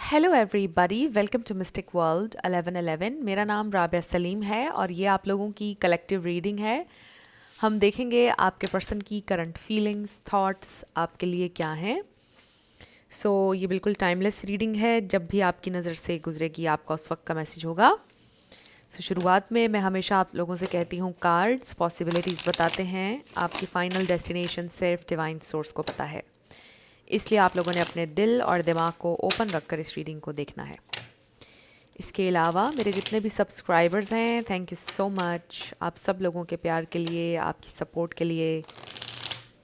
Hello everybody, welcome to mystic world 1111। मेरा नाम राबिया सलीम है और ये आप लोगों की कलेक्टिव रीडिंग है। हम देखेंगे आपके पर्सन की करंट फीलिंग्स, थॉट्स आपके लिए क्या हैं। ये बिल्कुल टाइमलेस रीडिंग है। जब भी आपकी नज़र से गुजरेगी आपका उस वक्त का मैसेज होगा। शुरुआत में मैं हमेशा आप लोगों से कहती हूँ, कार्ड्स पॉसिबिलिटीज़ बताते हैं, आपकी फ़ाइनल डेस्टिनेशन सिर्फ डिवाइन सोर्स को पता है। इसलिए आप लोगों ने अपने दिल और दिमाग को ओपन रखकर इस रीडिंग को देखना है। इसके अलावा मेरे जितने भी सब्सक्राइबर्स हैं, थैंक यू सो मच। आप सब लोगों के प्यार के लिए, आपकी सपोर्ट के लिए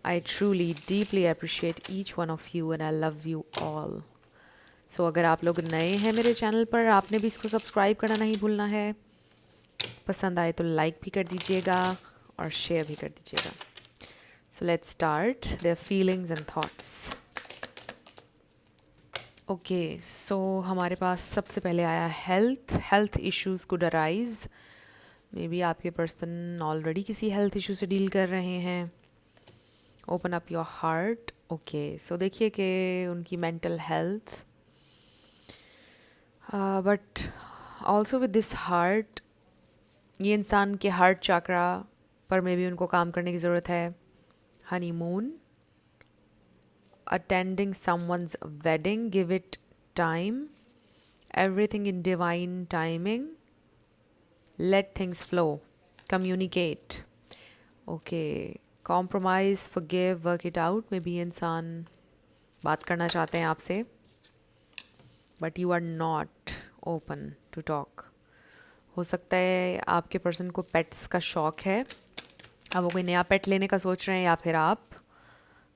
I truly deeply appreciate each one of you and I love you all. अगर आप लोग नए हैं मेरे चैनल पर, आपने भी इसको सब्सक्राइब करना नहीं भूलना है। पसंद आए तो लाइक भी कर दीजिएगा और शेयर भी कर दीजिएगा। Let's start their feelings and thoughts. हमारे पास सबसे पहले आया health issues could arise. May be आपके पर्सन ऑलरेडी किसी हेल्थ इशू से डील कर रहे हैं। Open up your heart. देखिए कि उनकी mental health, but also with this heart, ये इंसान के हार्ट चक्रा पर मे भी उनको काम करने की ज़रूरत है। Honeymoon, attending someone's wedding, give it time, everything in divine timing, let things flow, communicate. Compromise, forgive, work it out. Maybe इंसान बात करना चाहते हैं आपसे, but you are not open to talk. हो सकता है आपके पर्सन को पेट्स का शौक है। अब वो कोई नया पेट लेने का सोच रहे हैं, या फिर आप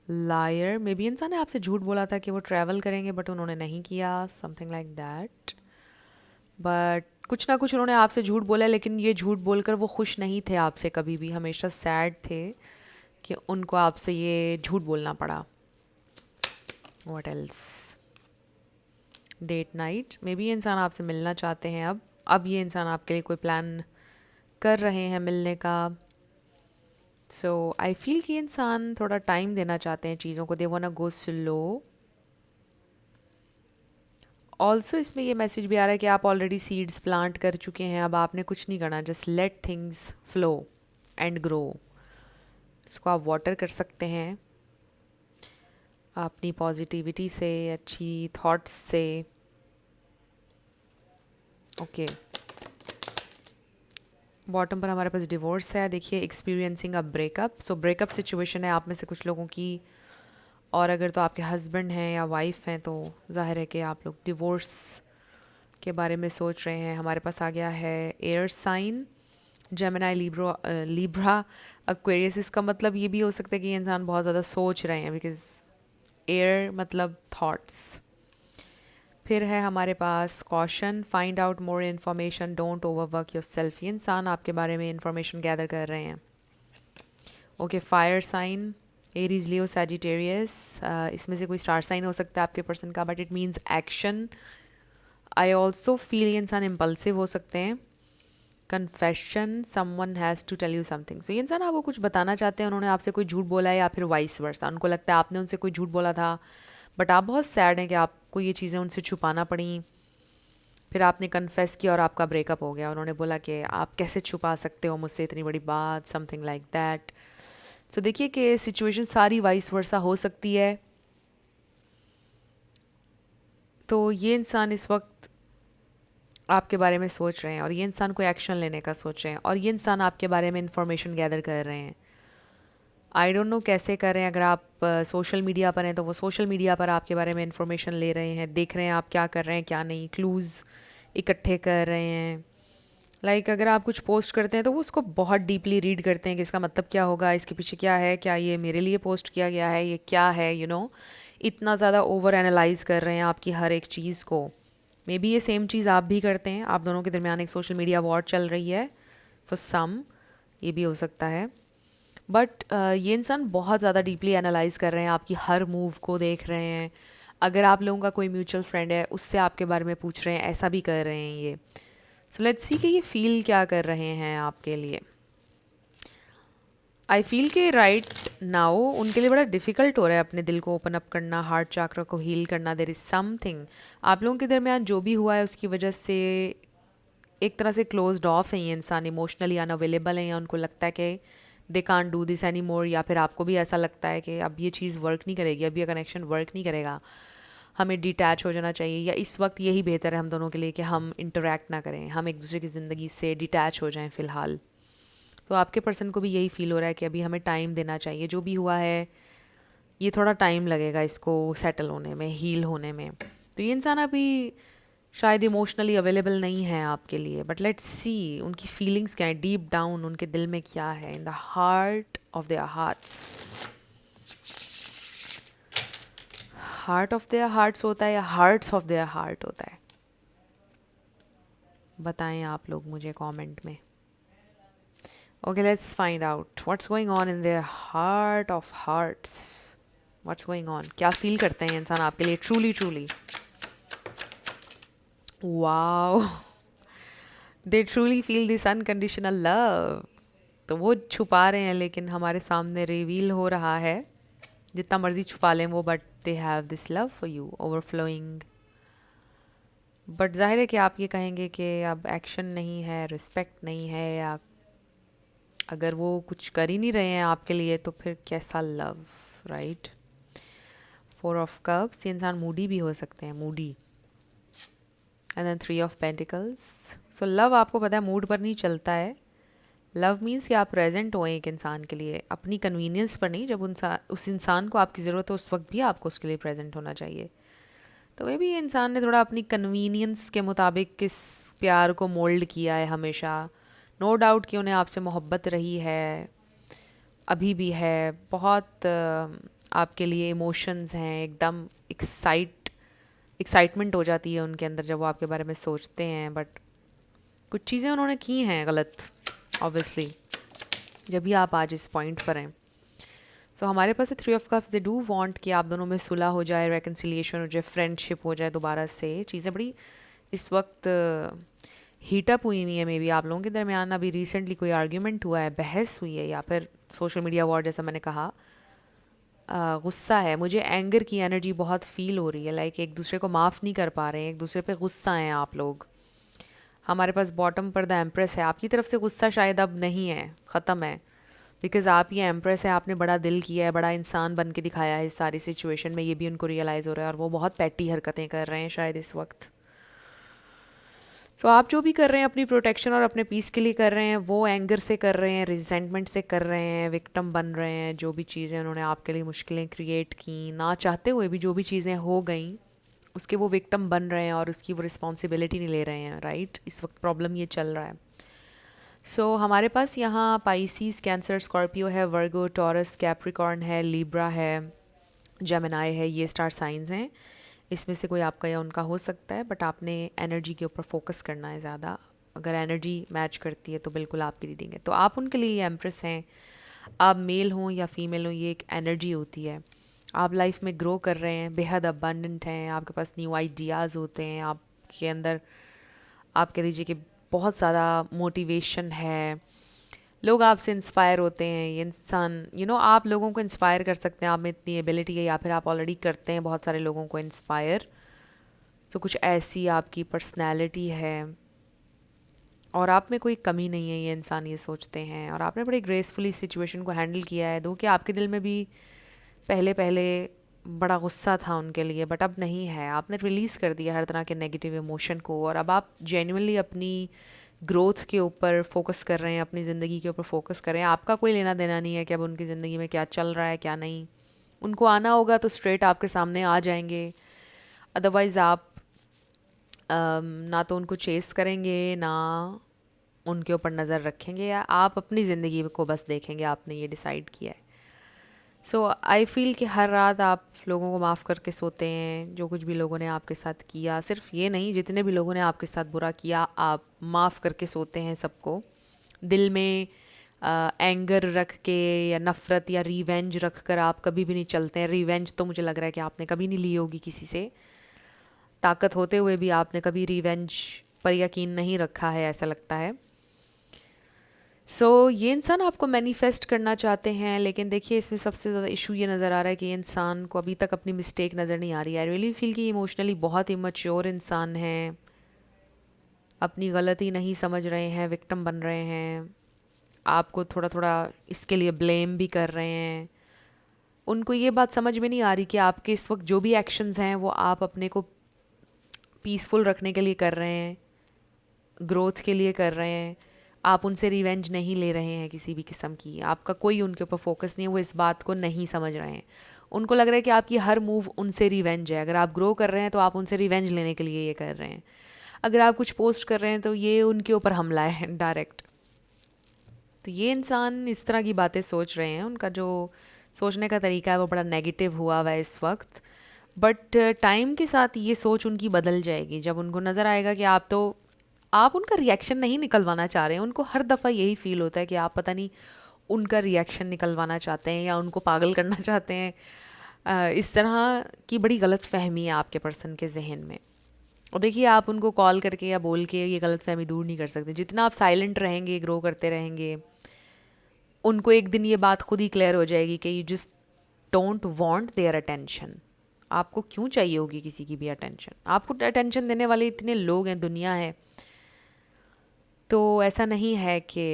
लायर, मे बी इंसान ने आपसे झूठ बोला था कि वो ट्रैवल करेंगे बट उन्होंने नहीं किया, समथिंग लाइक दैट। बट कुछ ना कुछ उन्होंने आपसे झूठ बोला, लेकिन ये झूठ बोलकर वो खुश नहीं थे आपसे कभी भी, हमेशा सैड थे कि उनको आपसे ये झूठ बोलना पड़ा। What else? Date night, maybe इंसान आपसे मिलना चाहते हैं। अब ये इंसान आपके लिए कोई प्लान कर रहे हैं मिलने का। आई फील कि इंसान थोड़ा टाइम देना चाहते हैं चीज़ों को, they want go slow. Also इसमें ये मैसेज भी आ रहा है कि आप ऑलरेडी सीड्स प्लांट कर चुके हैं, अब आपने कुछ नहीं करना, just let things flow and grow. इसको आप वाटर कर सकते हैं अपनी पॉजिटिविटी से, अच्छी थॉट्स से। बॉटम पर हमारे पास डिवोर्स है। देखिए, experiencing a breakup. Breakup situation है आप में से कुछ लोगों की, और अगर तो आपके हस्बैंड हैं या वाइफ हैं तो जाहिर है कि आप लोग डिवोर्स के बारे में सोच रहे हैं। हमारे पास आ गया है air sign, Gemini, Libra, Aquarius. इसका मतलब ये भी हो सकता है कि ये इंसान बहुत ज़्यादा सोच रहे हैं, बिकॉज एयर मतलब थॉट्स। फिर है हमारे पास caution, find out more information, don't overwork yourself. ये इंसान आपके बारे में इन्फॉर्मेशन गैदर कर रहे हैं। फायर साइन, एरीज, लियो, सैजिटेरियस। इसमें से कोई स्टार साइन हो सकता है आपके पर्सन का, but it means action. I also feel ये इंसान इम्पल्सिव हो सकते हैं। Confession, someone has to tell you something. ये इंसान आपको कुछ बताना चाहते हैं, उन्होंने आपसे कोई झूठ बोला है या फिर वाइस वर्सा। उनको लगता है आपने उनसे कोई झूठ बोला था, बट आप बहुत सैड हैं कि आपको ये चीज़ें उनसे छुपाना पड़ी। फिर आपने कन्फेस किया और आपका ब्रेकअप हो गया। उन्होंने बोला कि आप कैसे छुपा सकते हो मुझसे इतनी बड़ी बात, समथिंग लाइक दैट। देखिए कि सिचुएशन सारी वाइस वर्सा हो सकती है। तो ये इंसान इस वक्त आपके बारे में सोच रहे हैं, और ये इंसान कोई एक्शन लेने का सोच रहे हैं, और ये इंसान आपके बारे में इंफॉर्मेशन गैदर कर रहे हैं। आई डोंट नो कैसे कर रहे हैं। अगर आप सोशल मीडिया पर हैं तो वो सोशल मीडिया पर आपके बारे में इंफॉर्मेशन ले रहे हैं, देख रहे हैं आप क्या कर रहे हैं क्या नहीं, क्लूज़ इकट्ठे कर रहे हैं। अगर आप कुछ पोस्ट करते हैं तो वो उसको बहुत डीपली रीड करते हैं कि इसका मतलब क्या होगा, इसके पीछे क्या है, क्या ये मेरे लिए पोस्ट किया गया है, ये क्या है, इतना ज़्यादा ओवर एनालाइज कर रहे हैं आपकी हर एक चीज़ को। मे बी ये सेम चीज़ आप भी करते हैं, आप दोनों के दरमियान एक सोशल मीडिया वॉर चल रही है फॉर सम, ये भी हो सकता है। बट ये इंसान बहुत ज़्यादा डीपली एनालाइज कर रहे हैं, आपकी हर मूव को देख रहे हैं। अगर आप लोगों का कोई म्यूचुअल फ्रेंड है उससे आपके बारे में पूछ रहे हैं, ऐसा भी कर रहे हैं ये। लेट्स सी कि ये फील क्या कर रहे हैं आपके लिए। आई फील कि राइट नाउ उनके लिए बड़ा डिफ़िकल्ट हो रहा है अपने दिल को ओपन अप करना, हार्ट चाक्रा को हील करना। देयर इज़ समथिंग आप लोगों के दरमियान जो भी हुआ है उसकी वजह से एक तरह से क्लोज्ड ऑफ है ये इंसान, इमोशनली अनअवेलेबल है, या उनको लगता है कि they can't do this any more, या फिर आपको भी ऐसा लगता है कि अब ये चीज़ वर्क नहीं करेगी, अब ये कनेक्शन वर्क नहीं करेगा, हमें डिटैच हो जाना चाहिए, या इस वक्त यही बेहतर है हम दोनों के लिए कि हम इंटरेक्ट ना करें, हम एक दूसरे की ज़िंदगी से डिटैच हो जाएं फ़िलहाल। तो आपके पर्सन को भी यही फील हो रहा है कि अभी हमें टाइम देना चाहिए, जो भी हुआ है ये थोड़ा टाइम लगेगा इसको सेटल होने में, हील होने में। तो ये इंसान अभी शायद इमोशनली अवेलेबल नहीं है आपके लिए, बट लेट्स सी उनकी फीलिंग्स क्या है, डीप डाउन उनके दिल में क्या है, in the heart of their hearts. Heart of their hearts होता है या हार्ट्स ऑफ देयर हार्ट होता है? बताएं आप लोग मुझे कमेंट में। Okay, let's find out what's going on in their heart of hearts. What's going on, क्या फील करते हैं इंसान आपके लिए truly truly? Wow, they truly feel this unconditional love. तो वो छुपा रहे हैं लेकिन हमारे सामने रिवील हो रहा है, जितना मर्जी छुपा लें वो, but they have this love for you overflowing. But जाहिर है कि आप ये कहेंगे कि अब एक्शन नहीं है, रिस्पेक्ट नहीं है, या अगर वो कुछ कर ही नहीं रहे हैं आपके लिए तो फिर कैसा लव, राइट? 4 ऑफ कप्स, ये इंसान मूडी भी हो सकते हैं, moody. And then 3 of pentacles. So love आपको पता है मूड पर नहीं चलता है। लव मीन्स कि आप प्रेजेंट हो एक इंसान के लिए, अपनी कन्वीनियंस पर नहीं, जब उस इंसान को आपकी ज़रूरत हो उस वक्त भी आपको उसके लिए प्रेजेंट होना चाहिए। तो वे भी इंसान ने थोड़ा अपनी कन्वीनियंस के मुताबिक किस प्यार को मोल्ड किया है हमेशा। नो डाउट कि उन्हें आपसे मोहब्बत रही है, अभी भी है, बहुत आपके लिए इमोशंस हैं, एकदम एक्साइटमेंट हो जाती है उनके अंदर जब वो आपके बारे में सोचते हैं। बट कुछ चीज़ें उन्होंने की हैं गलत, ऑब्वियसली, जब भी आप आज इस पॉइंट पर हैं। सो हमारे पास है 3 of cups. They do want कि आप दोनों में सुलह हो जाए, रेकन्सिलिएशन हो जाए, फ्रेंडशिप हो जाए दोबारा से। चीज़ें बड़ी इस वक्त हीटअप हुई हुई है, मे बी आप लोगों के दरमियान अभी रिसेंटली कोई आर्ग्यूमेंट हुआ है, बहस हुई है, या फिर सोशल मीडिया वॉर जैसा मैंने कहा, गुस्सा है। मुझे एंगर की एनर्जी बहुत फील हो रही है, लाइक एक दूसरे को माफ़ नहीं कर पा रहे हैं, एक दूसरे पे गुस्सा हैं आप लोग। हमारे पास बॉटम पर द एम्प्रेस है, आपकी तरफ से गुस्सा शायद अब नहीं है, ख़त्म है, बिकॉज आप ये एम्प्रेस है, आपने बड़ा दिल किया है, बड़ा इंसान बन के दिखाया है इस सारी सिचुएशन में, ये भी उनको रियलाइज़ हो रहा है, और वो बहुत पैटी हरकतें कर रहे हैं शायद इस वक्त। सो आप जो भी कर रहे हैं अपनी प्रोटेक्शन और अपने पीस के लिए कर रहे हैं, वो एंगर से कर रहे हैं, रिजेंटमेंट से कर रहे हैं, विक्टिम बन रहे हैं। जो भी चीज़ें उन्होंने आपके लिए मुश्किलें क्रिएट की, ना चाहते हुए भी जो भी चीज़ें हो गई, उसके वो विक्टिम बन रहे हैं और उसकी वो रिस्पॉन्सिबिलिटी नहीं ले रहे हैं, राइट? इस वक्त प्रॉब्लम ये चल रहा है। सो हमारे पास यहाँ पाइसीज, कैंसर, स्कॉर्पियो है, वर्गो, टॉरस, कैप्रिकॉर्न है, लिब्रा है, जेमिनाई है, ये स्टार साइंस हैं। इसमें से कोई आपका या उनका हो सकता है, बट आपने एनर्जी के ऊपर फोकस करना है ज़्यादा। अगर एनर्जी मैच करती है तो बिल्कुल आपकी रीडिंग है। तो आप उनके लिए ये एम्प्रेस हैं, आप मेल हों या फीमेल हों, ये एक एनर्जी होती है। आप लाइफ में ग्रो कर रहे हैं, बेहद अबंडेंट हैं, आपके पास न्यू आइडियाज़ होते हैं, आपके अंदर आप कह लीजिए कि बहुत ज़्यादा मोटिवेशन है, लोग आपसे इंस्पायर होते हैं। ये इंसान आप लोगों को इंस्पायर कर सकते हैं, आप में इतनी एबिलिटी है, या फिर आप ऑलरेडी करते हैं बहुत सारे लोगों को इंस्पायर। तो कुछ ऐसी आपकी पर्सनैलिटी है और आप में कोई कमी नहीं है, ये इंसान ये सोचते हैं, और आपने बड़े ग्रेसफुली सिचुएशन को हैंडल किया है। दो कि आपके दिल में भी पहले पहले बड़ा गुस्सा था उनके लिए, बट अब नहीं है, आपने रिलीज़ कर दिया हर तरह के नेगेटिव इमोशन को, और अब आप जेन्युइनली अपनी ग्रोथ के ऊपर फोकस कर रहे हैं, अपनी ज़िंदगी के ऊपर फोकस कर रहे हैं। आपका कोई लेना देना नहीं है कि अब उनकी ज़िंदगी में क्या चल रहा है क्या नहीं। उनको आना होगा तो स्ट्रेट आपके सामने आ जाएंगे, अदरवाइज़ आप ना तो उनको चेस करेंगे, ना उनके ऊपर नज़र रखेंगे, या आप अपनी ज़िंदगी को बस देखेंगे, आपने ये डिसाइड किया है। सो आई फील कि हर रात आप लोगों को माफ़ करके सोते हैं, जो कुछ भी लोगों ने आपके साथ किया, सिर्फ ये नहीं, जितने भी लोगों ने आपके साथ बुरा किया, आप माफ़ करके सोते हैं सबको। दिल में एंगर रख के या नफ़रत या रिवेंज रख कर आप कभी भी नहीं चलते हैं। रिवेंज तो मुझे लग रहा है कि आपने कभी नहीं ली होगी किसी से, ताकत होते हुए भी आपने कभी रिवेंज पर यकीन नहीं रखा है, ऐसा लगता है। ये इंसान आपको मैनिफेस्ट करना चाहते हैं, लेकिन देखिए इसमें सबसे ज़्यादा इशू ये नज़र आ रहा है कि ये इंसान को अभी तक अपनी मिस्टेक नज़र नहीं आ रही है। आई रियली फील कि इमोशनली बहुत इमैच्योर इंसान है, अपनी गलती नहीं समझ रहे हैं, विक्टिम बन रहे हैं, आपको थोड़ा थोड़ा इसके लिए ब्लेम भी कर रहे हैं। उनको ये बात समझ में नहीं आ रही कि आपके इस वक्त जो भी एक्शंस हैं वो आप अपने को पीसफुल रखने के लिए कर रहे हैं, ग्रोथ के लिए कर रहे हैं। आप उनसे रिवेंज नहीं ले रहे हैं किसी भी किस्म की, आपका कोई उनके ऊपर फोकस नहीं है, वो इस बात को नहीं समझ रहे हैं। उनको लग रहा है कि आपकी हर मूव उनसे रिवेंज है। अगर आप ग्रो कर रहे हैं तो आप उनसे रिवेंज लेने के लिए ये कर रहे हैं। अगर आप कुछ पोस्ट कर रहे हैं तो ये उनके ऊपर हमला है डायरेक्ट। तो ये इंसान इस तरह की बातें सोच रहे हैं, उनका जो सोचने का तरीका है वो बड़ा नेगेटिव हुआ हुआ है इस वक्त। बट टाइम के साथ ये सोच उनकी बदल जाएगी, जब उनको नज़र आएगा कि आप उनका रिएक्शन नहीं निकलवाना चाह रहे हैं। उनको हर दफ़ा यही फील होता है कि आप पता नहीं उनका रिएक्शन निकलवाना चाहते हैं या उनको पागल करना चाहते हैं। इस तरह की बड़ी गलत फहमी है आपके पर्सन के जहन में। और देखिए आप उनको कॉल करके या बोल के ये गलत फहमी दूर नहीं कर सकते। जितना आप साइलेंट रहेंगे, ग्रो करते रहेंगे, उनको एक दिन ये बात खुद ही क्लियर हो जाएगी कि you just don't want their attention. आपको क्यों चाहिए होगी किसी की भी अटेंशन? आपको अटेंशन देने वाले इतने लोग हैं, दुनिया है। तो ऐसा नहीं है कि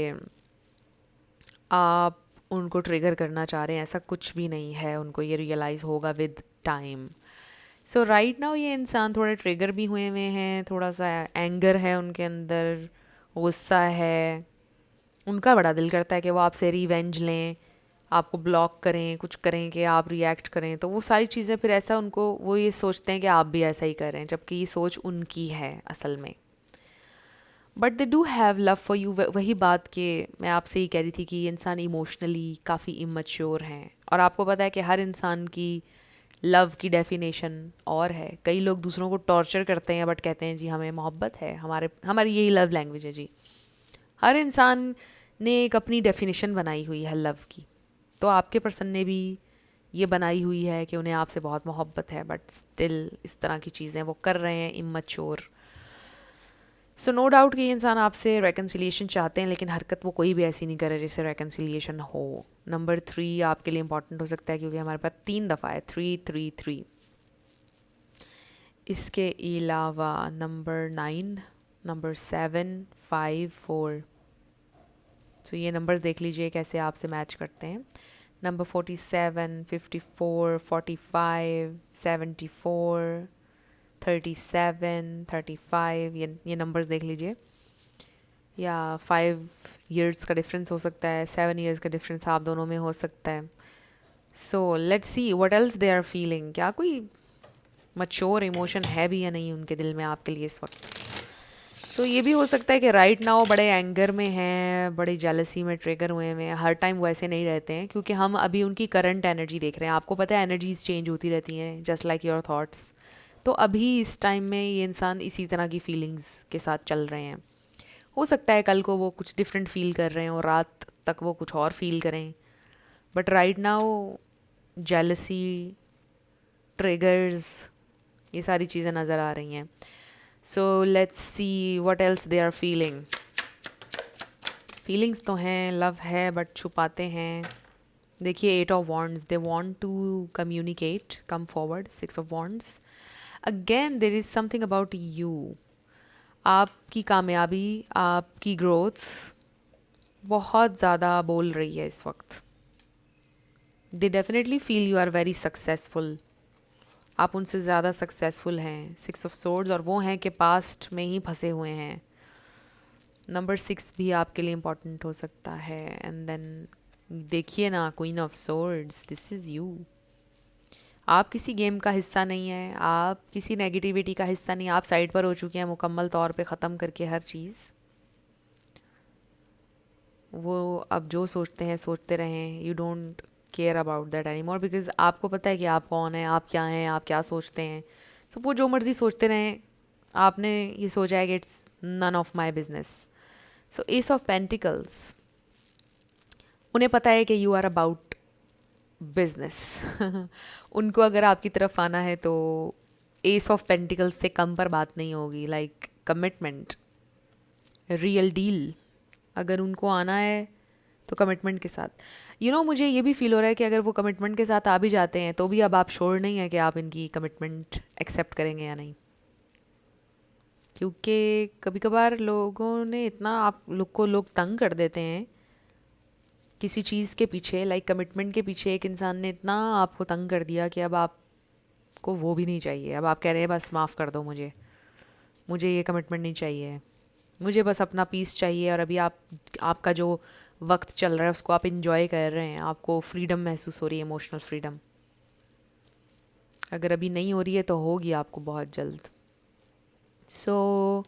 आप उनको ट्रिगर करना चाह रहे हैं, ऐसा कुछ भी नहीं है। उनको ये रियलाइज़ होगा with time. So right now ये इंसान थोड़े ट्रिगर भी हुए हैं, थोड़ा सा एंगर है उनके अंदर, गुस्सा है। उनका बड़ा दिल करता है कि वो आपसे रिवेंज लें, आपको ब्लॉक करें, कुछ करें कि आप रिएक्ट करें। तो वो सारी चीज़ें फिर ऐसा उनको, वो ये सोचते हैं कि आप भी ऐसा ही करें, जबकि ये सोच उनकी है असल में। But they do have love for you. वही बात कि मैं आपसे ही कह रही थी कि ये इंसान इमोशनली काफ़ी इमैच्योर हैं। और आपको पता है कि हर इंसान की लव की डेफिनेशन और है। कई लोग दूसरों को टॉर्चर करते हैं बट कहते हैं जी हमें मोहब्बत है, हमारी यही लव लैंग्वेज है जी। हर इंसान ने एक अपनी डेफिनेशन बनाई हुई है लव की। तो आपके पर्सन ने भी ये बनाई हुई है कि उन्हें आपसे बहुत मोहब्बत है, बट स्टिल इस तरह की चीज़ें वो कर रहे हैं, इमैच्योर। सो नो डाउट कि ये इंसान आपसे रेकन्सिलिएशन चाहते हैं, लेकिन हरकत वो कोई भी ऐसी नहीं करे जिससे रेकन्सिलिएशन हो। नंबर 3 आपके लिए इंपॉर्टेंट हो सकता है, क्योंकि हमारे पास 3 दफ़ा है, 333। इसके अलावा नंबर 9, नंबर 7, 5, 4। सो ये नंबर्स देख लीजिए कैसे आपसे मैच करते हैं। नंबर 47, 54, 45, 74, 37, 35, ये नंबर्स देख लीजिए। या 5 इयर्स का डिफरेंस हो सकता है, 7 इयर्स का डिफरेंस आप दोनों में हो सकता है। So let's see what else they are feeling. क्या कोई मच्योर इमोशन है भी या नहीं उनके दिल में आपके लिए इस वक्त? तो ये भी हो सकता है कि राइट नाउ बड़े एंगर में हैं, बड़े जेलसी में ट्रिगर हुए हैं। हर टाइम वैसे नहीं रहते हैं, क्योंकि हम अभी उनकी करंट एनर्जी देख रहे हैं। आपको पता है एनर्जीज चेंज होती रहती हैं जस्ट लाइक योर थॉट्स। तो अभी इस टाइम में ये इंसान इसी तरह की फीलिंग्स के साथ चल रहे हैं। हो सकता है कल को वो कुछ डिफरेंट फील कर रहे हैं और रात तक वो कुछ और फील करें। But right now jealousy, triggers, ये सारी चीज़ें नज़र आ रही हैं। So let's see what else they are feeling. Feelings तो हैं, लव है, बट छुपाते हैं। देखिए 8 of wands, they want to communicate, come forward. 6 of wands, again there is something about you. आपकी कामयाबी, आपकी ग्रोथ बहुत ज़्यादा बोल रही है इस वक्त। They definitely feel you are very successful. आप उनसे ज़्यादा सक्सेसफुल हैं। 6 ऑफ सोर्ड्स, और वो हैं कि पास्ट में ही फंसे हुए हैं। नंबर 6 भी आपके लिए इम्पॉर्टेंट हो सकता है। एंड देन देखिए ना, queen of swords, this is you. आप किसी गेम का हिस्सा नहीं है, आप किसी नेगेटिविटी का हिस्सा नहीं। आप साइड पर हो चुके हैं मुकम्मल तौर पे, ख़त्म करके हर चीज़। वो अब जो सोचते हैं सोचते रहें। You don't care about that any more, because आपको पता है कि आप कौन हैं, आप क्या हैं, आप क्या सोचते हैं। सो वो जो मर्ज़ी सोचते रहें, आपने ये सोचा है कि it's none of my business. So ace of pentacles, उन्हें पता है कि यू आर अबाउट बिजनेस। उनको अगर आपकी तरफ आना है तो एस ऑफ पेंटिकल्स से कम पर बात नहीं होगी। लाइक कमिटमेंट, रियल डील, अगर उनको आना है तो कमिटमेंट के साथ। मुझे ये भी फील हो रहा है कि अगर वो कमिटमेंट के साथ आ भी जाते हैं तो भी अब आप श्योर नहीं है कि आप इनकी कमिटमेंट एक्सेप्ट करेंगे या नहीं, क्योंकि कभी कभार लोगों ने इतना आप लोग को लोग तंग कर देते हैं किसी चीज़ के पीछे, लाइक कमिटमेंट के पीछे एक इंसान ने इतना आपको तंग कर दिया कि अब आपको वो भी नहीं चाहिए। अब आप कह रहे हैं बस माफ़ कर दो मुझे ये कमिटमेंट नहीं चाहिए, मुझे बस अपना पीस चाहिए। और अभी आपका जो वक्त चल रहा है उसको आप इंजॉय कर रहे हैं, आपको फ्रीडम महसूस हो रही है, इमोशनल फ्रीडम। अगर अभी नहीं हो रही है तो होगी आपको बहुत जल्द। सो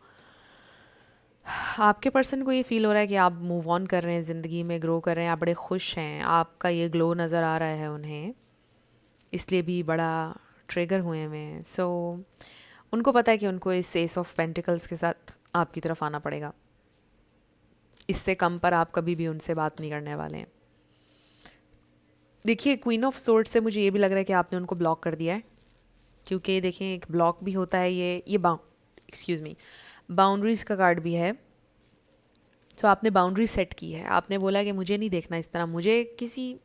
आपके पर्सन को ये फील हो रहा है कि आप मूव ऑन कर रहे हैं, ज़िंदगी में ग्रो कर रहे हैं, आप बड़े खुश हैं, आपका ये ग्लो नज़र आ रहा है उन्हें, इसलिए भी बड़ा ट्रिगर हुए हुए हैं। सो उनको पता है कि उनको इस एस ऑफ पेंटिकल्स के साथ आपकी तरफ आना पड़ेगा, इससे कम पर आप कभी भी उनसे बात नहीं करने वाले हैं। देखिए क्वीन ऑफ सोर्ड से मुझे ये भी लग रहा है कि आपने उनको ब्लॉक कर दिया है, क्योंकि देखिए एक ब्लॉक भी होता है, ये एक्सक्यूज़ मी, बाउंड्रीज़ का कार्ड भी है। तो आपने बाउंड्री सेट की है, आपने बोला कि मुझे नहीं देखना इस तरह, मुझे किसी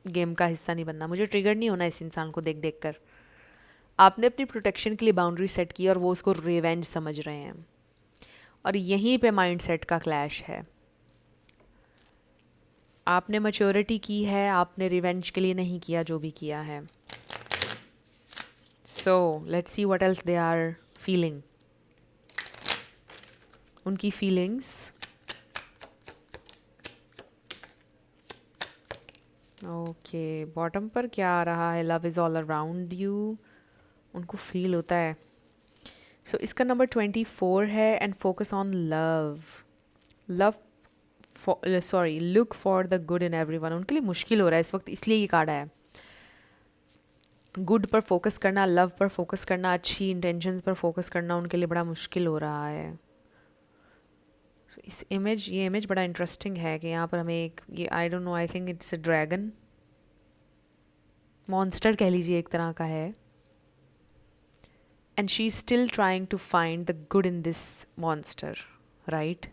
गेम का हिस्सा नहीं बनना, मुझे ट्रिगर नहीं होना इस इंसान को देख देख कर। आपने अपनी प्रोटेक्शन के लिए बाउंड्री सेट की और वो उसको रिवेंज समझ रहे हैं, और यहीं पे माइंड सेट का क्लैश है। आपने मैच्योरिटी की है, आपने रिवेंज के लिए नहीं किया जो भी किया है। So let's see what else they are feeling. उनकी फीलिंग्स, ओके, बॉटम पर क्या आ रहा है? Love is all around you, उनको फील होता है। सो इसका नंबर 24 है, and focus on love. Love look for the good in everyone. उनके लिए मुश्किल हो रहा है इस वक्त, इसलिए ये कार्ड है। गुड पर फोकस करना, लव पर फोकस करना, अच्छी इंटेंशंस पर फोकस करना उनके लिए बड़ा मुश्किल हो रहा है। ये इमेज बड़ा इंटरेस्टिंग है कि यहाँ पर हमें ये I don't know, I think it's a dragon, monster कह लीजिए एक तरह का है, and she is still trying to find the good in this monster, right?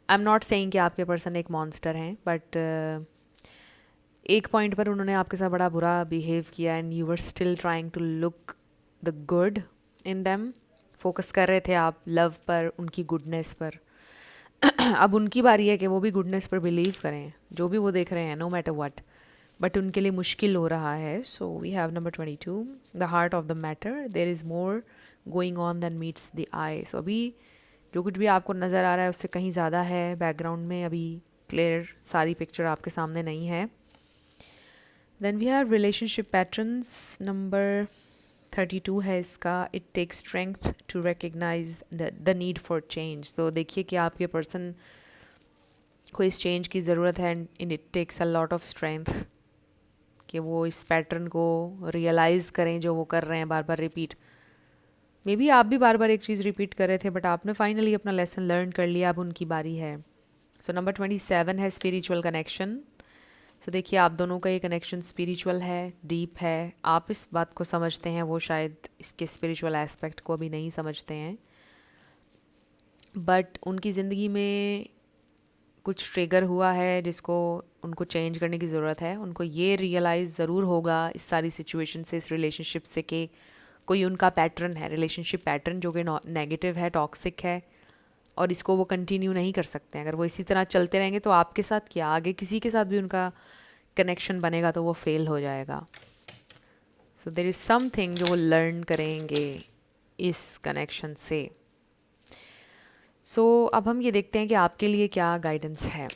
I am not saying कि आपके पर्सन एक मॉन्स्टर हैं, बट एक पॉइंट पर उन्होंने आपके साथ बड़ा बुरा बिहेव किया, and you were still trying to look the good in them. Focus कर रहे थे आप लव पर, उनकी गुडनेस पर। अब उनकी बारी है कि वो भी गुडनेस पर बिलीव करें, जो भी वो देख रहे हैं, नो मैटर व्हाट, बट उनके लिए मुश्किल हो रहा है। So we have number 22, the heart of the matter, there is more going on than meets the eye. So अभी जो कुछ भी आपको नज़र आ रहा है उससे कहीं ज़्यादा है बैकग्राउंड में, अभी क्लियर सारी पिक्चर आपके सामने नहीं है। Then we have relationship patterns, number 32 है इसका। It takes strength to recognise the need for change. तो देखिए कि आपके पर्सन को इस चेंज की ज़रूरत है, and it takes a lot of strength कि वो इस पैटर्न को रियलाइज़ करें जो वो कर रहे हैं बार बार रिपीट। मे बी आप भी बार बार एक चीज़ रिपीट कर रहे थे, बट आपने फाइनली अपना लेसन लर्न कर लिया, अब उनकी बारी है। सो नंबर 27 है स्पिरिचुअल कनेक्शन। सो देखिए आप दोनों का ये कनेक्शन स्पिरिचुअल है, डीप है, आप इस बात को समझते हैं, वो शायद इसके स्पिरिचुअल एस्पेक्ट को अभी नहीं समझते हैं, बट उनकी ज़िंदगी में कुछ ट्रिगर हुआ है जिसको उनको चेंज करने की ज़रूरत है। उनको ये रियलाइज़ ज़रूर होगा इस सारी सिचुएशन से, इस रिलेशनशिप से, कि कोई उनका पैटर्न है, रिलेशनशिप पैटर्न जो कि नेगेटिव है, टॉक्सिक है, और इसको वो कंटिन्यू नहीं कर सकते हैं। अगर वो इसी तरह चलते रहेंगे तो आपके साथ क्या, आगे किसी के साथ भी उनका कनेक्शन बनेगा तो वो फेल हो जाएगा। सो देयर इज़ समथिंग जो वो लर्न करेंगे इस कनेक्शन से। सो अब हम ये देखते हैं कि आपके लिए क्या गाइडेंस है।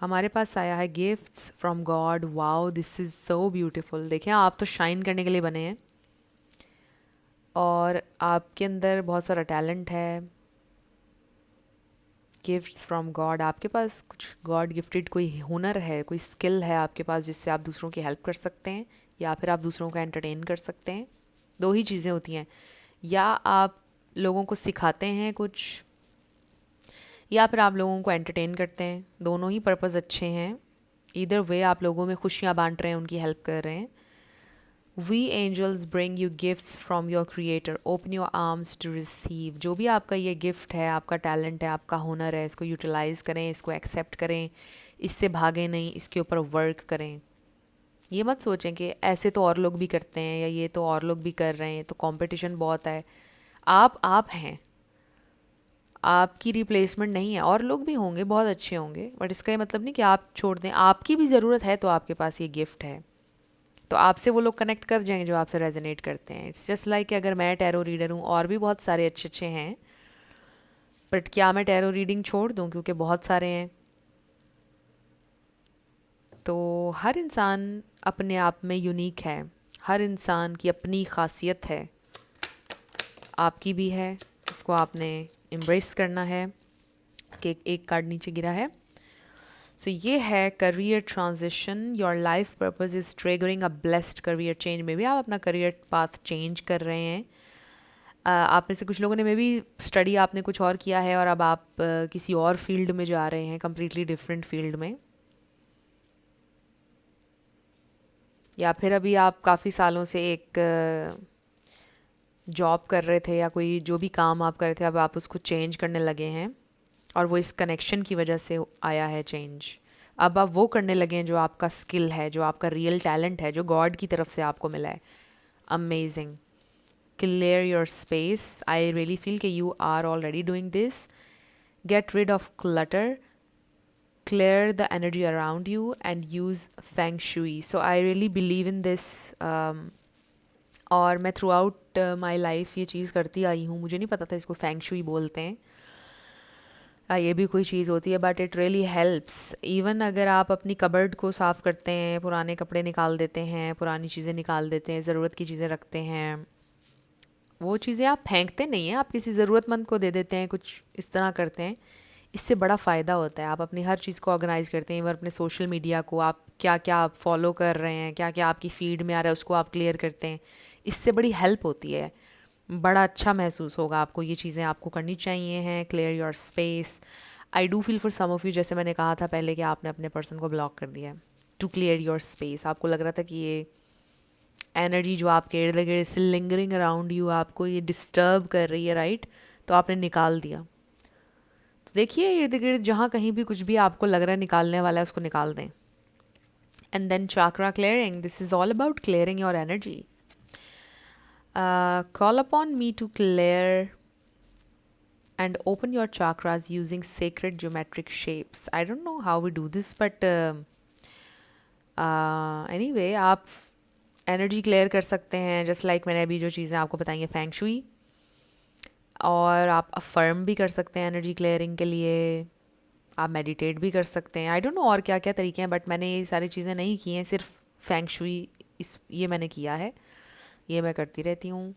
हमारे पास आया है gifts from God. Wow, this is so beautiful. देखें आप तो शाइन करने के लिए बने हैं, और आपके अंदर बहुत सारा टैलेंट है। गिफ्ट्स फ्रॉम गॉड, आपके पास कुछ गॉड गिफ्टेड कोई हुनर है, कोई स्किल है आपके पास जिससे आप दूसरों की हेल्प कर सकते हैं, या फिर आप दूसरों को एंटरटेन कर सकते हैं। दो ही चीज़ें होती हैं, या आप लोगों को सिखाते हैं कुछ, या फिर आप लोगों को एंटरटेन करते हैं। दोनों ही पर्पज़ अच्छे हैं। ईदर वे आप लोगों में खुशियाँ बांट रहे हैं, उनकी हेल्प कर रहे हैं। We angels bring you gifts from your creator, open your arms to receive. जो भी आपका ये गिफ्ट है, आपका टैलेंट है, आपका हुनर है, इसको यूटिलाइज़ करें, इसको एक्सेप्ट करें, इससे भागें नहीं, इसके ऊपर वर्क करें। ये मत सोचें कि ऐसे तो और लोग भी करते हैं या ये तो और लोग भी कर रहे हैं, तो कंपटीशन बहुत है। आप हैं, आपकी रिप्लेसमेंट नहीं है। और लोग भी होंगे, बहुत अच्छे होंगे, बट इसका ये मतलब नहीं कि आप छोड़ दें। आपकी भी ज़रूरत है, तो आपके पास ये गिफ्ट है, तो आपसे वो लोग कनेक्ट कर जाएंगे जो आपसे रेजोनेट करते हैं। इट्स जस्ट लाइक अगर मैं टैरो रीडर हूँ और भी बहुत सारे अच्छे अच्छे हैं, बट क्या मैं टैरो रीडिंग छोड़ दूँ क्योंकि बहुत सारे हैं? तो हर इंसान अपने आप में यूनिक है, हर इंसान की अपनी खासियत है, आपकी भी है। इसको आपने एम्ब्रेस करना है। कि एक कार्ड नीचे गिरा है, सो ये है career transition. Your life purpose is triggering a blessed career change. में भी आप अपना करियर पाथ चेंज कर रहे हैं। आप में से कुछ लोगों ने में भी स्टडी आपने कुछ और किया है और अब आप किसी और फील्ड में जा रहे हैं, कम्प्लीटली डिफरेंट फील्ड में। या फिर अभी आप काफ़ी सालों से एक जॉब कर रहे थे या कोई जो भी काम आप कर रहे थे, अब आप उसको चेंज करने लगे हैं और वो इस कनेक्शन की वजह से आया है चेंज। अब आप वो करने लगे हैं जो आपका स्किल है, जो आपका रियल टैलेंट है, जो गॉड की तरफ से आपको मिला है। Amazing. Clear your space. I really feel कि you are already doing this. Get rid of clutter, clear the energy around you and use feng shui. So I really believe in this. और मैं through out my life ये चीज़ करती आई हूँ। मुझे नहीं पता था इसको फेंग शुई बोलते हैं, ये भी कोई चीज़ होती है, but it really helps. Even अगर आप अपनी कबर्ड को साफ़ करते हैं, पुराने कपड़े निकाल देते हैं, पुरानी चीज़ें निकाल देते हैं, ज़रूरत की चीज़ें रखते हैं, वो चीज़ें आप फेंकते नहीं हैं, आप किसी ज़रूरतमंद को दे देते हैं, कुछ इस तरह करते हैं। इससे बड़ा फ़ायदा होता है। आप अपनी हर चीज़ को ऑर्गेनाइज़ करते हैं। इवन अपने सोशल मीडिया को, आप क्या क्या आप फॉलो कर रहे हैं, क्या क्या आपकी फीड में आ रहा है, उसको आप क्लियर करते हैं। इससे बड़ी हेल्प होती है, बड़ा अच्छा महसूस होगा आपको। ये चीज़ें आपको करनी चाहिए हैं। Clear your space. I do feel for some of you, जैसे मैंने कहा था पहले, कि आपने अपने पर्सन को ब्लॉक कर दिया है टू क्लियर योर स्पेस। आपको लग रहा था कि ये एनर्जी जो आपके इर्द गिर्द से लिंगरिंग अराउंड यू, आपको ये डिस्टर्ब कर रही है, राइट? तो आपने निकाल दिया। तो देखिए इर्द गिर्द जहाँ कहीं भी कुछ भी आपको लग रहा है निकालने वाला है, उसको निकाल दें। And then chakra clearing, this is all about clearing your energy. Call upon me to clear and open your chakras using sacred geometric shapes. I don't know how we do this, but anyway, आप energy clear कर सकते हैं just like मैंने अभी जो चीज़ें आपको बताई हैं फेंग शुई, और आप अफर्म भी कर सकते हैं एनर्जी क्लियरिंग के लिए। आप मेडिटेट भी कर सकते हैं। आई डोंट नो और क्या क्या तरीके हैं, बट मैंने ये सारी चीज़ें नहीं की हैं, सिर्फ फेंग शुई ये मैंने किया है, ये मैं करती रहती हूँ।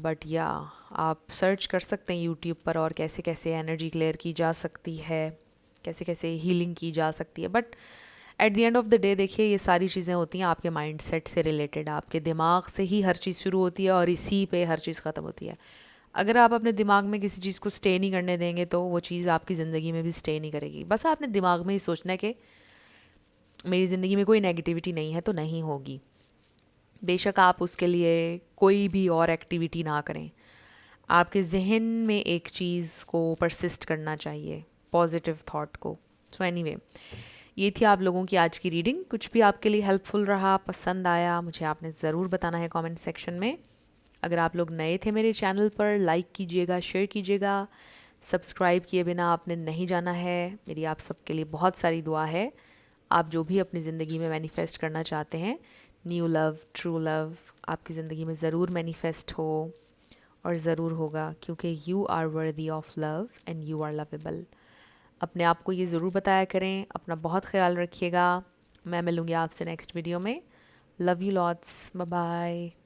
बट या आप सर्च कर सकते हैं यूट्यूब पर और कैसे कैसे एनर्जी क्लियर की जा सकती है, कैसे कैसे हीलिंग की जा सकती है। But at the end of the day देखिए ये सारी चीज़ें होती हैं आपके माइंड सेट से रिलेटेड। आपके दिमाग से ही हर चीज़ शुरू होती है और इसी पे हर चीज़ ख़त्म होती है। अगर आप अपने दिमाग में किसी चीज़ को स्टे नहीं करने देंगे तो वो चीज़ आपकी ज़िंदगी में भी स्टे नहीं करेगी। बस आपने दिमाग में ही सोचना है कि मेरी ज़िंदगी में कोई नेगेटिविटी नहीं है, तो नहीं होगी। बेशक आप उसके लिए कोई भी और एक्टिविटी ना करें, आपके जहन में एक चीज़ को परसिस्ट करना चाहिए, पॉजिटिव थॉट को। सो एनीवे, ये थी आप लोगों की आज की रीडिंग। कुछ भी आपके लिए हेल्पफुल रहा, पसंद आया, मुझे आपने ज़रूर बताना है कमेंट सेक्शन में। अगर आप लोग नए थे मेरे चैनल पर, लाइक कीजिएगा, शेयर कीजिएगा, सब्सक्राइब किए बिना आपने नहीं जाना है। मेरी आप सबके लिए बहुत सारी दुआ है। आप जो भी अपनी ज़िंदगी में मैनिफेस्ट करना चाहते हैं, न्यू लव, ट्रू लव, आपकी ज़िंदगी में ज़रूर मैनिफेस्ट हो और ज़रूर होगा, क्योंकि you are worthy of love and you are lovable. अपने आप को ये ज़रूर बताया करें। अपना बहुत ख्याल रखिएगा। मैं मिलूँगी आपसे नेक्स्ट वीडियो में। Love you lots, bye bye.